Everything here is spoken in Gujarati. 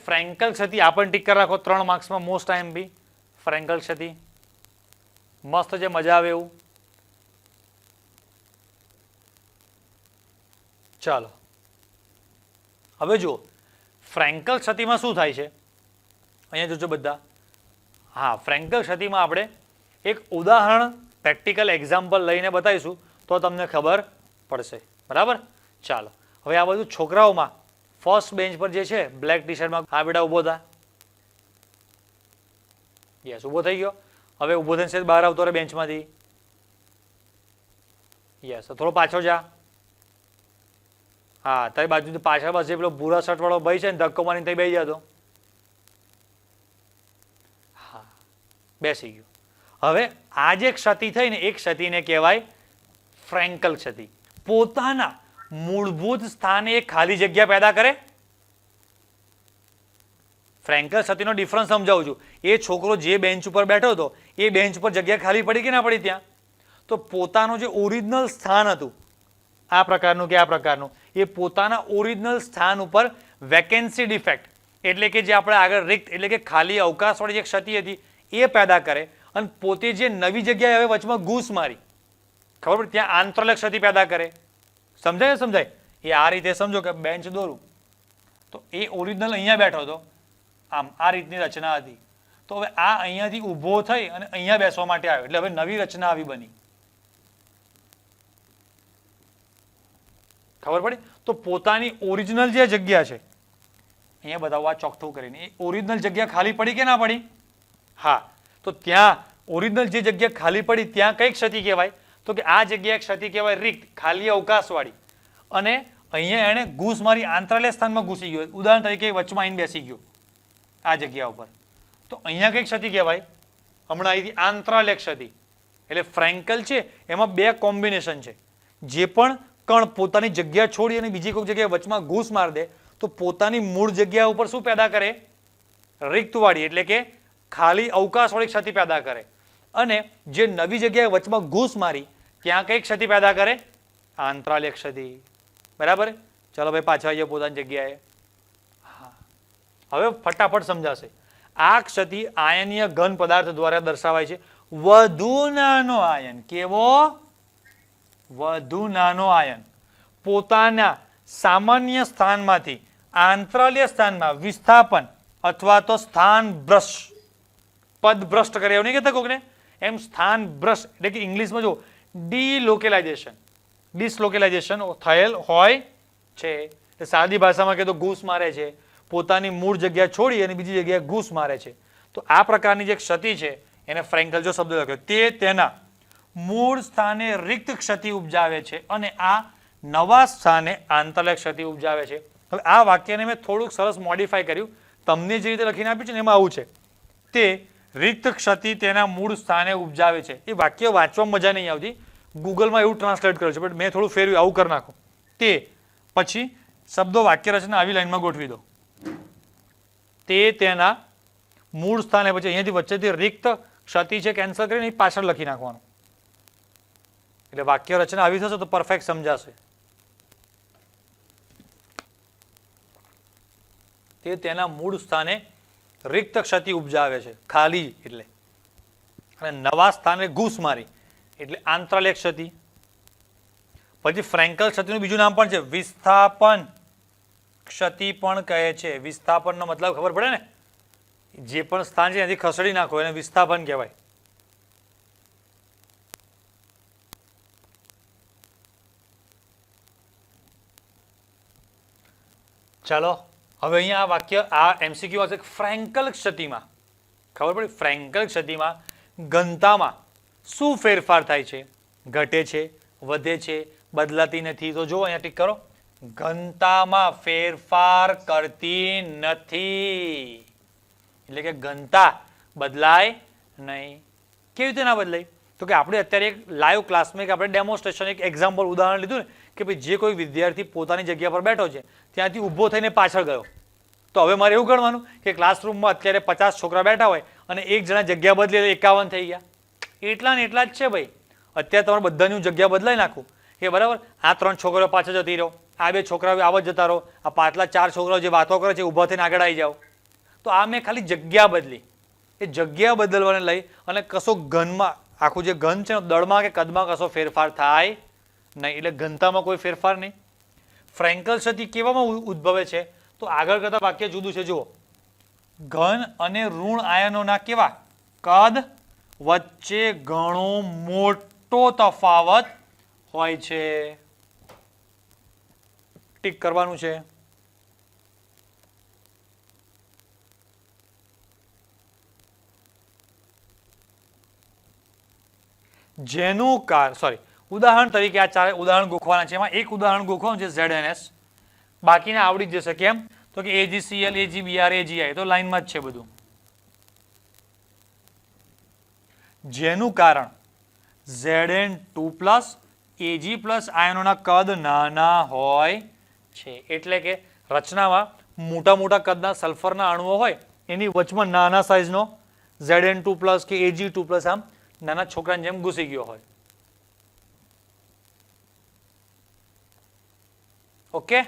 ફ્રેન્કલ ક્ષતિ આ પણ ટીક કરી રાખો 3 માર્ક્સમાં મોસ્ટ આઈએમપી ફ્રેન્કલ ક્ષતિ મસ્ત છે મજા આવે એવું ચાલો હવે જુઓ ફ્રેન્કલ ક્ષતિમાં શું થાય છે અહીંયા જોજો બધા હા ફ્રેન્કલ ક્ષતિમાં આપણે એક ઉદાહરણ પ્રેક્ટિકલ એક્ઝામ્પલ લઈને બતાવીશું તો તમને ખબર પડશે બરાબર ચાલો હવે આ બધું છોકરાઓમાં ફર્સ્ટ બેન્ચ પર જે છે બ્લેક ટી શર્ટમાં આ બેટા ઊભો થા યસ ઊભો થઈ ગયો હવે ઊભો થઈને સેજ બહાર આવતો રહે બેન્ચમાંથી યસ થોડો પાછો જા હા તારી બાજુ પાછળ બસ પેલો ભૂરા શર્ટ વાળો ભાઈ છે ને ધક્કો મારીને ત્યાં બેસી જતો હા બેસી ગયો હવે આ જે ક્ષતિ થઈ ને એ ક્ષતિને કહેવાય ફ્રેન્કલ ક્ષતિ પોતાના મૂળભૂત સ્થાને એક ખાલી જગ્યા પેદા કરે ફ્રેન્કલ ક્ષતિનો ડિફરન્સ સમજાવું છું એ છોકરો જે બેન્ચ ઉપર બેઠો હતો એ બેન્ચ પર જગ્યા ખાલી પડી કે ના પડી ત્યાં તો પોતાનું જે ઓરિજિનલ સ્થાન હતું આ પ્રકારનું કે આ પ્રકારનું એ પોતાના ઓરિજિનલ સ્થાન ઉપર વેકેન્સી ડિફેક્ટ એટલે કે જે આપણે આગળ રિક્ત એટલે કે ખાલી અવકાશવાળી જે ક્ષતિ હતી એ પેદા કરે અને પોતે જે નવી જગ્યાએ હવે વચમાં ઘૂસ મારી ખબર પડે ત્યાં આંતરલક ક્ષતિ પેદા કરે સમજાય ને સમજાય એ આ રીતે સમજો કે બેન્ચ દોરું તો એ ઓરિજિનલ અહીંયા બેઠો હતો આમ આ રીતની રચના હતી તો હવે આ અહીંયાથી ઊભો થઈ અને અહીંયા બેસવા માટે આવ્યો એટલે હવે નવી રચના આવી બની ખબર પડી તો પોતાની ઓરિજિનલ જે જગ્યા છે અહીંયા બતાવવા ચોકઠું કરીને એ ઓરિજિનલ જગ્યા ખાલી પડી કે ના પડી હા તો ત્યાં ઓરિજિનલ જે જગ્યા ખાલી પડી ત્યાં કઈ ક્ષતિ કહેવાય તો કે આ જગ્યાએ ક્ષતિ કહેવાય રિક્ત ખાલી અવકાશવાળી અને અહીંયા એણે ઘૂસ મારી આંતરાલય સ્થાનમાં ઘૂસી ગયો ઉદાહરણ તરીકે વચમાં આવીને બેસી ગયો આ જગ્યા ઉપર તો અહીંયા કઈ ક્ષતિ કહેવાય હમણાં અહીંથી આંતરાલય ક્ષતિ એટલે ફ્રેન્કલ છે એમાં બે કોમ્બિનેશન છે જે પણ કણ પોતાની જગ્યા છોડી અને બીજી કોઈ જગ્યાએ વચમાં ઘૂસ માર દે તો પોતાની મૂળ જગ્યા ઉપર શું પેદા કરે રિક્તવાળી એટલે કે ખાલી અવકાશવાળી ક્ષતિ પેદા કરે અને જે નવી જગ્યાએ વચમાં ઘૂસ મારી ત્યાં કઈ ક્ષતિ પેદા કરે આંતરાલય ક્ષતિ બરાબર ચલો ભાઈ પાછા આવીએ પોતાની જગ્યાએ હા હવે ફટાફટ સમજાશે આ ક્ષતિ આયનીય ઘન પદાર્થ દ્વારા દર્શાવાય છે વધુ નાનો આયન કેવો વધુ નાનો આયન પોતાના સામાન્ય સ્થાનમાંથી આંતરાલય સ્થાનમાં વિસ્થાપન અથવા તો સ્થાન ભ્રષ્ટ પદ ભ્રષ્ટ કરે એવું નહીં કહેતા કોકને એમ સ્થાન ભ્રષ્ટ એટલે કે ઇંગ્લિશમાં જો ડિસલોકેલાઇઝેશન થયેલ હોય છે સાદી ભાષામાં કહે તો ઘૂસ મારે છે પોતાની મૂળ જગ્યા છોડી અને બીજી જગ્યાએ ઘૂસ મારે છે તો આ પ્રકારની જે ક્ષતિ છે એને ફ્રેન્કલ જો શબ્દ લખ્યો તે તેના મૂળ સ્થાને રિક્ત ક્ષતિ ઉપજાવે છે અને આ નવા સ્થાને આંતરલય ક્ષતિ ઉપજાવે છે હવે આ વાક્યને મેં થોડુંક સરસ મોડિફાય કર્યું તમને જે રીતે લખીને આપ્યું છે ને એમાં આવું છે તે રિક્ત ક્ષતિ તેના મૂળ સ્થાને ઉપજાવે છે એ વાક્ય વાંચવામાં મજા નહીં આવતી ગૂગલમાં એવું ટ્રાન્સલેટ કર્યું છે બટ મેં થોડું ફેરવ્યું આવું કરી નાખો તે પછી શબ્દો વાક્ય રચના આવી લાઈનમાં ગોઠવી દો તે તેના મૂળ સ્થાને પછી અહીંયાથી વચ્ચેથી રિક્ત ક્ષતિ છે કેન્સલ કરીને પાછળ લખી નાખવાનું એટલે વાક્ય રચના આવી થશે તો પરફેક્ટ સમજાશે તે તેના મૂળ સ્થાને રિક્ત ક્ષતિ ઉપજાવે છે ખાલી એટલે અને નવા સ્થાને ઘૂસ મારી એટલે આંતરાલય ક્ષતિ પછી ફ્રેન્કલ ક્ષતિનું બીજું નામ પણ છે વિસ્થાપન ક્ષતિ પણ કહે છે વિસ્થાપનનો મતલબ ખબર પડે ને જે પણ સ્થાન છે એનાથી ખસેડી નાખો એને વિસ્થાપન કહેવાય ચાલો હવે અહીંયા આ વાક્ય આ એમસીક્યુ હશે ફ્રેન્કલ ક્ષતિમાં ખબર પડી ફ્રેન્કલ ક્ષતિમાં ઘનતામાં શું ફેરફાર થાય છે ઘટે છે વધે છે બદલાતી નથી તો જો અહીંયા ટીક કરો ઘનતામાં ફેરફાર કરતી નથી એટલે કે ઘનતા બદલાય નહીં કેવી રીતે ના બદલાય તો કે આપણે અત્યારે એક લાઈવ ક્લાસમાં એક આપણે ડેમોન્સ્ટ્રેશન એક એક્ઝામ્પલ ઉદાહરણ લીધું ને કે ભાઈ જે કોઈ વિદ્યાર્થી પોતાની જગ્યા પર બેઠો છે ત્યાંથી ઊભો થઈને પાછળ ગયો તો હવે મારે એવું ગણવાનું કે ક્લાસરૂમમાં અત્યારે 50 છોકરા બેઠા હોય અને એક જણા જગ્યા બદલી 51 થઈ ગયા એટલા ને એટલા જ છે ભાઈ અત્યારે તમારે બધાની જગ્યા બદલાઈ નાખું કે બરાબર આ 3 છોકરાઓ પાછળ જતી રહો આ 2 છોકરાઓ આવત જતા રહો આ પાછલા 4 છોકરાઓ જે વાતો કરે છે ઊભા થઈને આગળ આવી જાઓ તો આ મેં ખાલી જગ્યા બદલી. એ જગ્યા બદલવાને લઈ અને કશો ઘનમાં આખું જે ઘન છે દળમાં કે કદમાં કશો ફેરફાર થાય નહીં, એટલે ઘનતામાં કોઈ ફેરફાર નહીં. ફ્રેન્કલ સ્થિતિ કેવામાં ઉદ્ભવે છે? તો આગળ કરતા વાક્ય જુદું છે. જુઓ, ઘન અને ઋણ આયનોના કેવા કદ વચ્ચે ઘણો મોટો તફાવત હોય છે. ટીક કરવાનું છે. જેનું ઉદાહરણ તરીકે આ ચાર ઉદાહરણ ગોખવાના છે. એમાં એક ઉદાહરણ ગોખવાનું છે ZNS, બાકીના આવડી જશે. કેમ? તો કે AgCl, AgBr, AgI તો લાઈનમાં જ છે બધું. જેનું કારણ Zn2+ Ag+ આયનોના કદ નાના હોય છે. એટલે કે રચનામાં મોટા મોટા કદના સલ્ફરના અણુઓ હોય, એની વચમાં નાના સાઇઝનો Zn2+ કે Ag2+ આમ નાના છોકરાની જેમ ઘૂસી ગયો હોય. ઓકે.